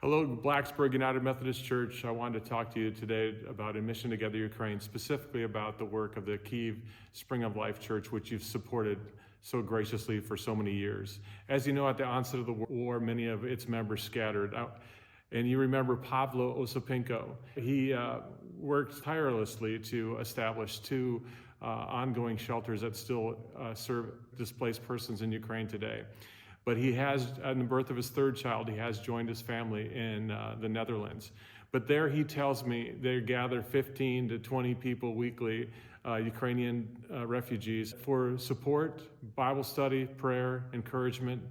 Hello, Blacksburg United Methodist Church. I wanted to talk to you today about A Mission Together Ukraine, specifically about the work of the Kyiv Spring of Life Church, which you've supported so graciously for so many years. As you know, at the onset of the war, many of its members scattered. And you remember Pavlo Osipenko. He worked tirelessly to establish two ongoing shelters that still serve displaced persons in Ukraine today. But he has, at the birth of his third child, he has joined his family in the Netherlands. But there he tells me they gather 15 to 20 people weekly, Ukrainian refugees, for support, Bible study, prayer, encouragement.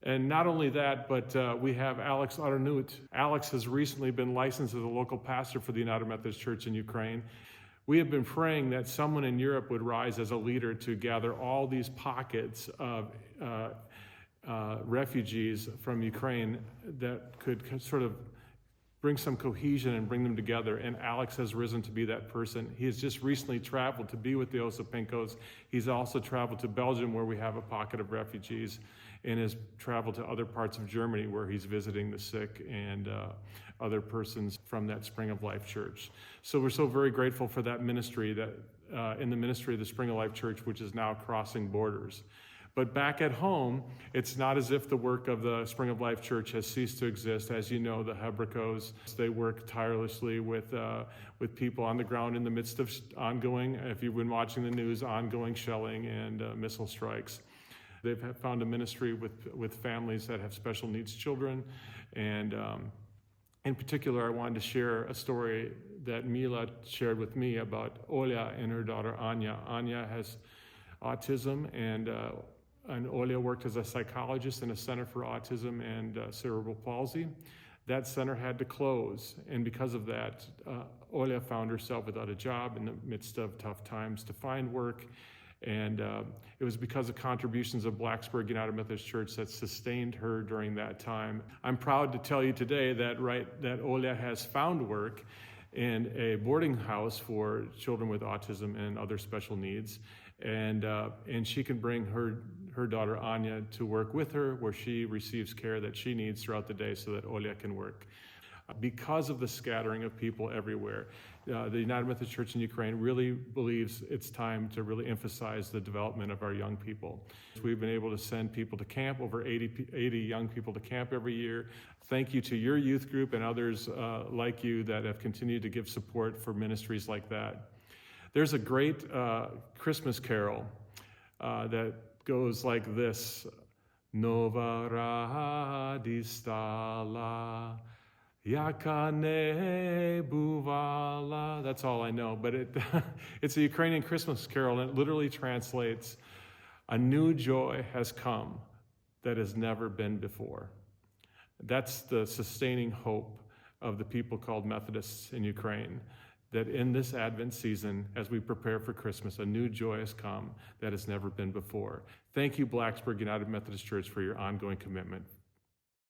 And not only that, but we have Alex Arnout. Alex has recently been licensed as a local pastor for the United Methodist Church in Ukraine. We have been praying that someone in Europe would rise as a leader to gather all these pockets of refugees from Ukraine that could sort of bring some cohesion and bring them together. And Alex has risen to be that person. He has just recently traveled to be with the Osipenkos. He's also traveled to Belgium, where we have a pocket of refugees, and has traveled to other parts of Germany where he's visiting the sick and other persons from that Spring of Life Church. So we're so very grateful for that ministry, that in the ministry of the Spring of Life Church, which is now crossing borders. But back at home, it's not as if the work of the Spring of Life Church has ceased to exist. As you know, the Hebrikos, they work tirelessly with people on the ground in the midst of ongoing, if you've been watching the news, ongoing shelling and missile strikes. They've found a ministry with families that have special needs children. And in particular, I wanted to share a story that Mila shared with me about Olia and her daughter Anya. Anya has autism, and Olia worked as a psychologist in a center for autism and cerebral palsy. That center had to close, and because of that, Olia found herself without a job in the midst of tough times to find work. And it was because of contributions of Blacksburg United Methodist Church that sustained her during that time. I'm proud to tell you today that Olia has found work in a boarding house for children with autism and other special needs. And she can bring her daughter Anya to work with her, where she receives care that she needs throughout the day so that Olia can work. Because of the scattering of people everywhere, the United Methodist Church in Ukraine really believes it's time to really emphasize the development of our young people. We've been able to send people to camp, over 80 young people to camp every year. Thank you to your youth group and others like you that have continued to give support for ministries like that. There's a great Christmas carol that goes like this: Nova radistala, yakane buvala. That's all I know, but it's a Ukrainian Christmas carol, and it literally translates, "A new joy has come that has never been before." That's the sustaining hope of the people called Methodists in Ukraine, that in this Advent season, as we prepare for Christmas, a new joy has come that has never been before. Thank you, Blacksburg United Methodist Church, for your ongoing commitment.